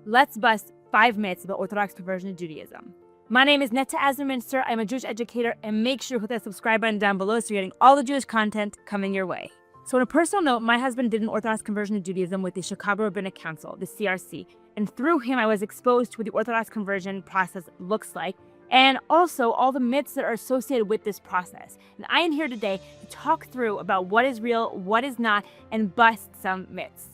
let's bust 5 myths about Orthodox conversion to Judaism. My name is Netta Azerminster. I'm a Jewish educator, and make sure you hit that subscribe button down below so you're getting all the Jewish content coming your way. So on a personal note, my husband did an Orthodox conversion to Judaism with the Chicago Rabbinic Council, the CRC, and through him I was exposed to what the Orthodox conversion process looks like, and also all the myths that are associated with this process. And I am here today to talk through about what is real, what is not, and bust some myths.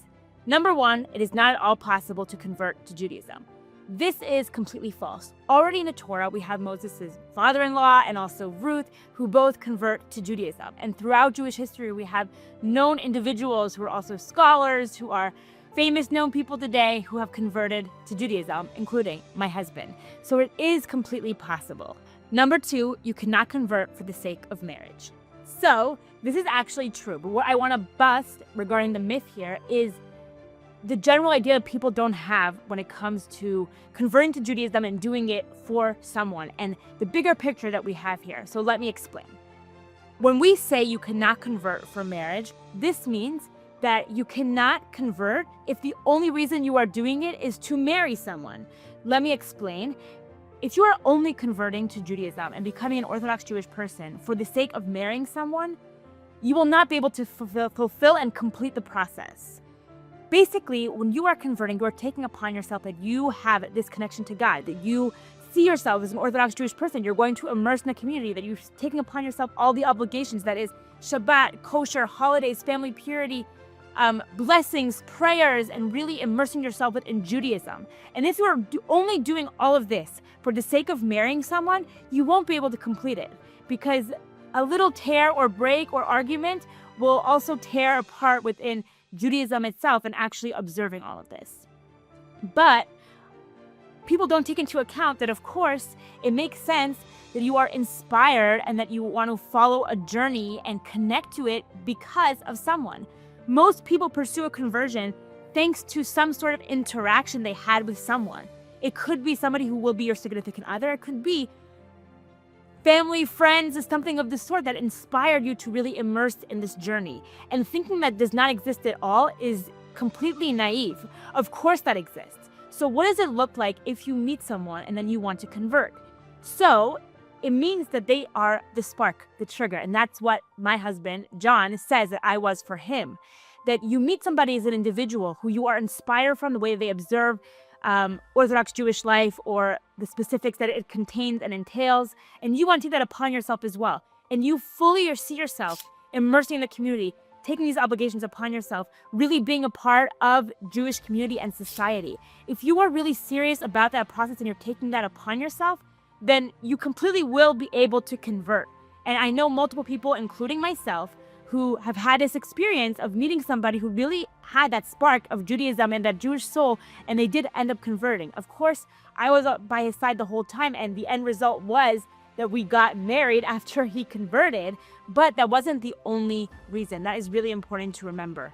Number 1, it is not at all possible to convert to Judaism. This is completely false. Already in the Torah, we have Moses' father-in-law and also Ruth, who both convert to Judaism. And throughout Jewish history, we have known individuals who are also scholars, who are famous known people today who have converted to Judaism, including my husband. So it is completely possible. Number 2, you cannot convert for the sake of marriage. So this is actually true, but what I want to bust regarding the myth here is the general idea that people don't have when it comes to converting to Judaism and doing it for someone, and the bigger picture that we have here. So let me explain. When we say you cannot convert for marriage, this means that you cannot convert if the only reason you are doing it is to marry someone. Let me explain. If you are only converting to Judaism and becoming an Orthodox Jewish person for the sake of marrying someone, you will not be able to fulfill and complete the process. Basically, when you are converting, you are taking upon yourself that you have this connection to God, that you see yourself as an Orthodox Jewish person. You're going to immerse in the community, that you're taking upon yourself all the obligations, that is Shabbat, kosher, holidays, family purity, blessings, prayers, and really immersing yourself within Judaism. And if you are only doing all of this for the sake of marrying someone, you won't be able to complete it, because a little tear or break or argument will also tear apart within Judaism itself and actually observing all of this. But people don't take into account that, of course, it makes sense that you are inspired and that you want to follow a journey and connect to it because of someone. Most people pursue a conversion thanks to some sort of interaction they had with someone. It could be somebody who will be your significant other. It could be family, friends, or something of the sort that inspired you to really immerse in this journey. And thinking that does not exist at all is completely naive. Of course that exists. So what does it look like if you meet someone and then you want to convert? So it means that they are the spark, the trigger. And that's what my husband, John, says that I was for him. That you meet somebody as an individual who you are inspired from, the way they observe Orthodox Jewish life or the specifics that it contains and entails, and you want to take that upon yourself as well. And you fully see yourself immersing in the community, taking these obligations upon yourself, really being a part of Jewish community and society. If you are really serious about that process and you're taking that upon yourself, then you completely will be able to convert. And I know multiple people, including myself, who have had this experience of meeting somebody who really had that spark of Judaism and that Jewish soul, and they did end up converting. Of course, I was by his side the whole time, and the end result was that we got married after he converted, but that wasn't the only reason. That is really important to remember.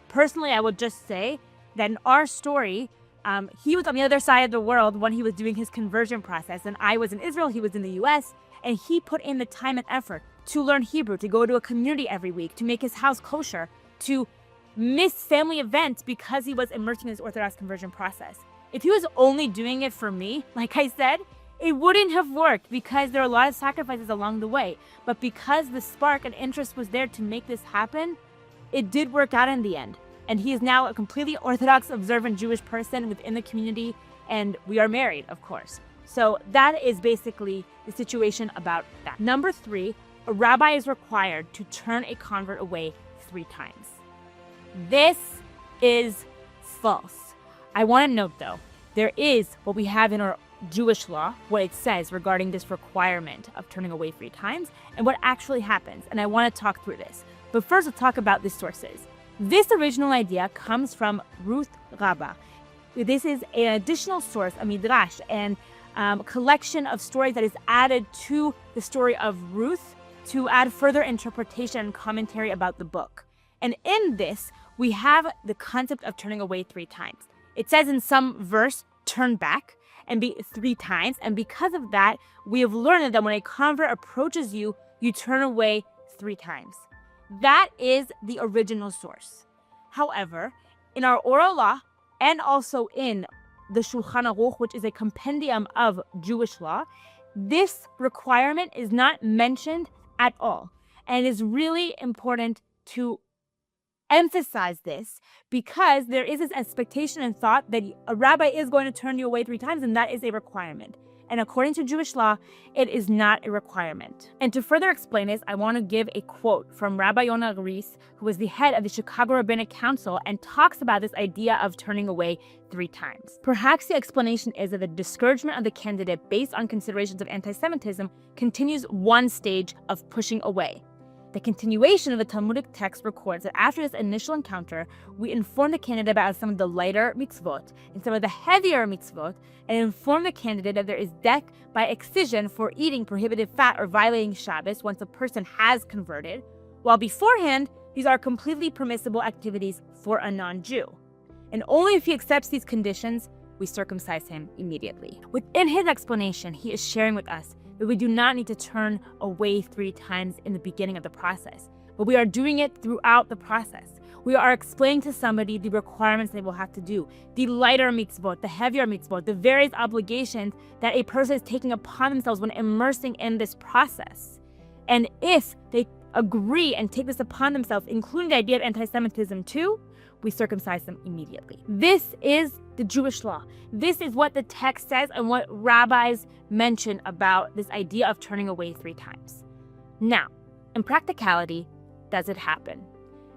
Personally, I would just say that in our story, he was on the other side of the world when he was doing his conversion process, and I was in Israel, he was in the US, and he put in the time and effort to learn Hebrew, to go to a community every week, to make his house kosher, to miss family events because he was immersing in his Orthodox conversion process. If he was only doing it for me, like I said, it wouldn't have worked because there are a lot of sacrifices along the way. But because the spark and interest was there to make this happen, it did work out in the end. And he is now a completely Orthodox, observant Jewish person within the community, and we are married, of course. So that is basically the situation about that. Number 3, a rabbi is required to turn a convert away 3 times. This is false. I want to note, though, there is what we have in our Jewish law, what it says regarding this requirement of turning away 3 times, and what actually happens. And I want to talk through this. But first, let's talk about the sources. This original idea comes from Ruth Rabbah. This is an additional source, a midrash, and collection of stories that is added to the story of Ruth to add further interpretation and commentary about the book. And in this, we have the concept of turning away 3 times. It says in some verse, turn back, and be 3 times. And because of that, we have learned that when a convert approaches you, you turn away 3 times. That is the original source. However, in our oral law and also in the Shulchan Aruch, which is a compendium of Jewish law, this requirement is not mentioned at all. And it is really important to emphasize this because there is this expectation and thought that a rabbi is going to turn you away 3 times, and that is a requirement. And according to Jewish law, it is not a requirement. And to further explain this, I want to give a quote from Rabbi Yonah Rees, who was the head of the Chicago Rabbinic Council and talks about this idea of turning away 3 times. Perhaps the explanation is that the discouragement of the candidate based on considerations of anti-Semitism continues one stage of pushing away. The continuation of the Talmudic text records that after this initial encounter, we inform the candidate about some of the lighter mitzvot and some of the heavier mitzvot, and inform the candidate that there is death by excision for eating prohibited fat or violating Shabbos once a person has converted, while beforehand, these are completely permissible activities for a non-Jew. And only if he accepts these conditions, we circumcise him immediately. Within his explanation, he is sharing with us that we do not need to turn away 3 times in the beginning of the process, but we are doing it throughout the process. We are explaining to somebody the requirements they will have to do, the lighter mitzvot, the heavier mitzvot, the various obligations that a person is taking upon themselves when immersing in this process. And if they agree and take this upon themselves, including the idea of anti-Semitism too, we circumcise them immediately. This is the Jewish law. This is what the text says and what rabbis mention about this idea of turning away 3 times. Now, in practicality, does it happen?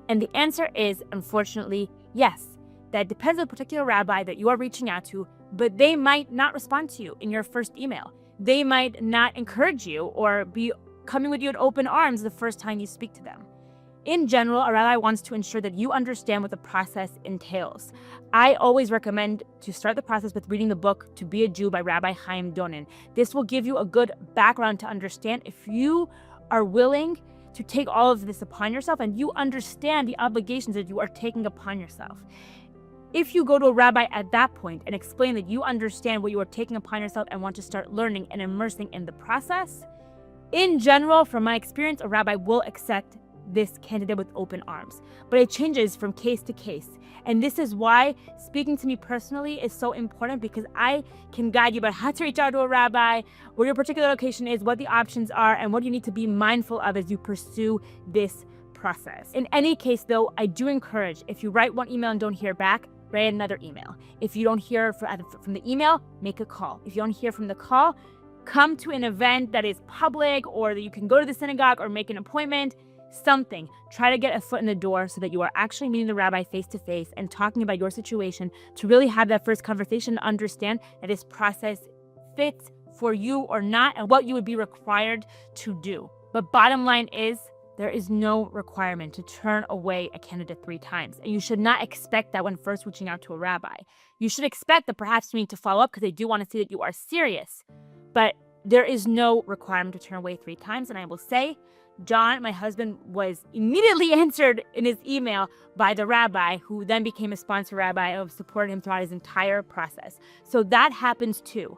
And the answer is, unfortunately, yes. That depends on the particular rabbi that you are reaching out to, but they might not respond to you in your first email. They might not encourage you or be coming with you in open arms the first time you speak to them. In general, a rabbi wants to ensure that you understand what the process entails. I always recommend to start the process with reading the book To Be a Jew by Rabbi Chaim Donin. This will give you a good background to understand if you are willing to take all of this upon yourself and you understand the obligations that you are taking upon yourself. If you go to a rabbi at that point and explain that you understand what you are taking upon yourself and want to start learning and immersing in the process, in general, from my experience, a rabbi will accept this candidate with open arms. But it changes from case to case. And this is why speaking to me personally is so important, because I can guide you about how to reach out to a rabbi, where your particular location is, what the options are, and what you need to be mindful of as you pursue this process. In any case, though, I do encourage, if you write one email and don't hear back, write another email. If you don't hear from the email, make a call. If you don't hear from the call, come to an event that is public, or that you can go to the synagogue or make an appointment. Something. Try to get a foot in the door so that you are actually meeting the rabbi face to face and talking about your situation to really have that first conversation to understand that this process fits for you or not and what you would be required to do. But bottom line is, there is no requirement to turn away a candidate 3 times. And you should not expect that when first reaching out to a rabbi. You should expect that perhaps you need to follow up because they do want to see that you are serious. But there is no requirement to turn away 3 times. And I will say, John, my husband, was immediately answered in his email by the rabbi, who then became a sponsor rabbi of supporting him throughout his entire process. So that happens too.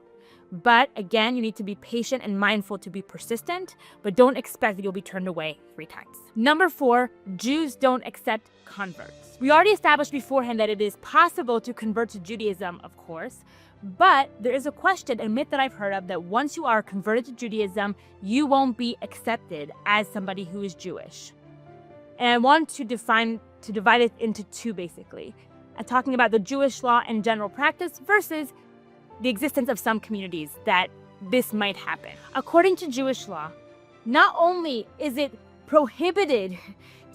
But again, you need to be patient and mindful to be persistent, but don't expect that you'll be turned away 3 times. Number 4, Jews don't accept converts. We already established beforehand that it is possible to convert to Judaism, of course, but there is a question, a myth that I've heard of, that once you are converted to Judaism, you won't be accepted as somebody who is Jewish. And I want to divide it into 2, basically. I'm talking about the Jewish law and general practice versus the existence of some communities that this might happen. According to Jewish law, not only is it prohibited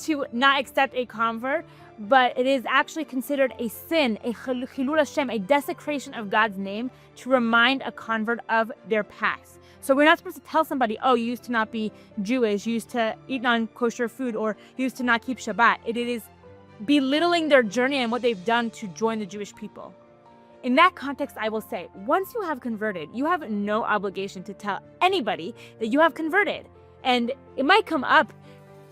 to not accept a convert, but it is actually considered a sin, a chilul Hashem, a desecration of God's name, to remind a convert of their past. So we're not supposed to tell somebody, oh, you used to not be Jewish, you used to eat non-kosher food, or you used to not keep Shabbat. It is belittling their journey and what they've done to join the Jewish people. In that context, I will say, once you have converted, you have no obligation to tell anybody that you have converted. And it might come up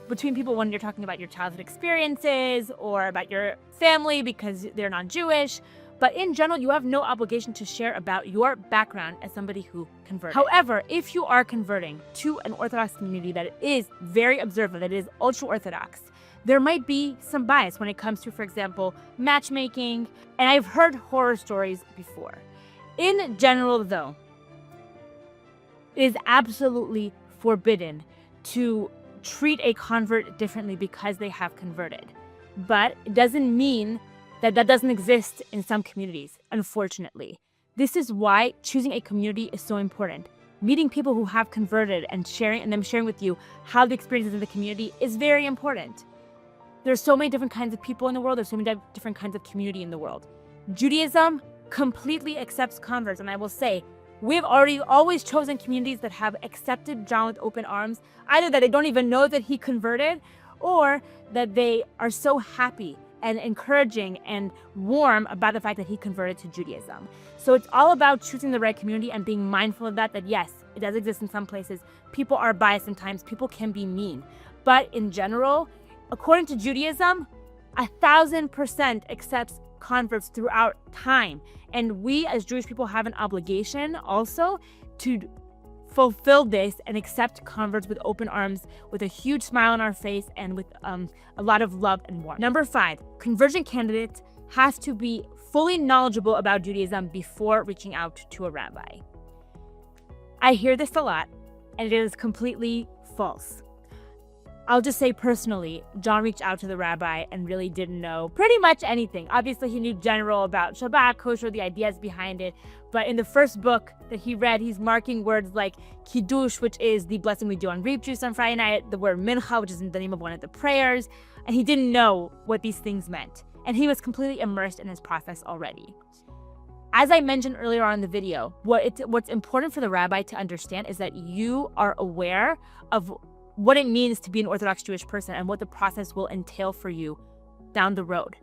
between people when you're talking about your childhood experiences or about your family because they're non-Jewish. But in general, you have no obligation to share about your background as somebody who converted. However, if you are converting to an Orthodox community that is very observant, that is ultra-Orthodox, there might be some bias when it comes to, for example, matchmaking, and I've heard horror stories before. In general, though, it is absolutely forbidden to treat a convert differently because they have converted. But it doesn't mean that that doesn't exist in some communities, unfortunately. This is why choosing a community is so important. Meeting people who have converted and them sharing with you how the experiences in the community is very important. There's so many different kinds of people in the world. There's so many different kinds of community in the world. Judaism completely accepts converts, and I will say, we've already always chosen communities that have accepted John with open arms, either that they don't even know that he converted, or that they are so happy and encouraging and warm about the fact that he converted to Judaism. So it's all about choosing the right community and being mindful of that yes, it does exist in some places. People are biased sometimes. People can be mean. But in general, according to Judaism, 1,000% accepts converts throughout time. And we as Jewish people have an obligation also to fulfill this and accept converts with open arms, with a huge smile on our face, and with a lot of love and warmth. Number 5, conversion candidates have to be fully knowledgeable about Judaism before reaching out to a rabbi. I hear this a lot, and it is completely false. I'll just say personally, John reached out to the rabbi and really didn't know pretty much anything. Obviously, he knew general about Shabbat, kosher, the ideas behind it. But in the first book that he read, he's marking words like Kiddush, which is the blessing we do on Reap Juice on Friday night, the word Mincha, which is the name of one of the prayers. And he didn't know what these things meant. And he was completely immersed in his process already. As I mentioned earlier on in the video, what's important for the rabbi to understand is that you are aware of what it means to be an Orthodox Jewish person and what the process will entail for you down the road.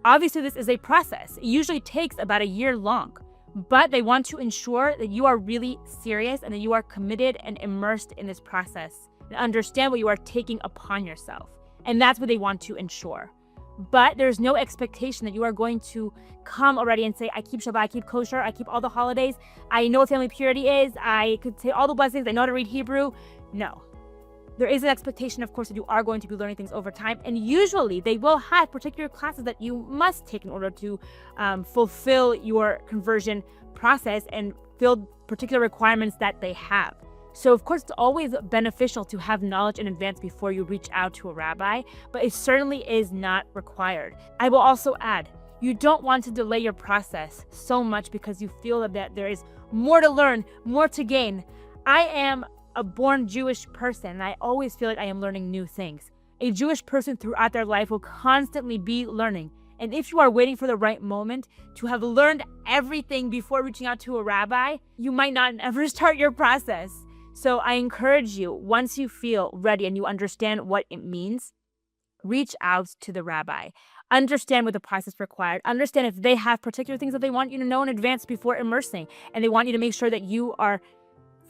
Obviously, this is a process. It usually takes about a year long, but they want to ensure that you are really serious and that you are committed and immersed in this process and understand what you are taking upon yourself. And that's what they want to ensure. But there's no expectation that you are going to come already and say, I keep Shabbat, I keep kosher, I keep all the holidays, I know what family purity is, I could say all the blessings, I know how to read Hebrew. No. There is an expectation, of course, that you are going to be learning things over time. And usually they will have particular classes that you must take in order to fulfill your conversion process and fill particular requirements that they have. So, of course, it's always beneficial to have knowledge in advance before you reach out to a rabbi, but it certainly is not required. I will also add, you don't want to delay your process so much because you feel that there is more to learn, more to gain. I am a born Jewish person, and I always feel like I am learning new things. A Jewish person throughout their life will constantly be learning. And if you are waiting for the right moment to have learned everything before reaching out to a rabbi, you might not ever start your process. So I encourage you, once you feel ready and you understand what it means, reach out to the rabbi. Understand what the process required. Understand if they have particular things that they want you to know in advance before immersing, and they want you to make sure that you are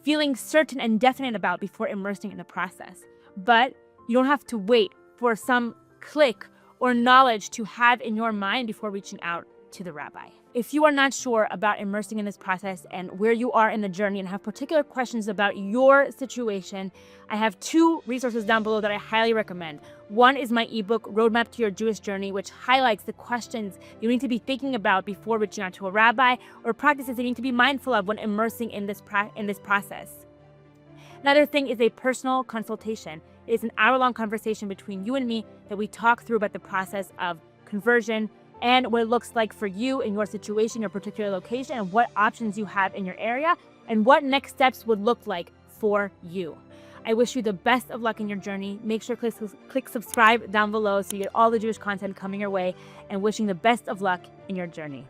feeling certain and definite about before immersing in the process. But you don't have to wait for some click or knowledge to have in your mind before reaching out to the rabbi. If you are not sure about immersing in this process and where you are in the journey and have particular questions about your situation, I have 2 resources down below that I highly recommend. One is my ebook, Roadmap to Your Jewish Journey, which highlights the questions you need to be thinking about before reaching out to a rabbi, or practices you need to be mindful of when immersing in this process. Another thing is a personal consultation. It is an hour-long conversation between you and me that we talk through about the process of conversion and what it looks like for you in your situation, your particular location, and what options you have in your area, and what next steps would look like for you. I wish you the best of luck in your journey. Make sure to click subscribe down below so you get all the Jewish content coming your way, and wishing the best of luck in your journey.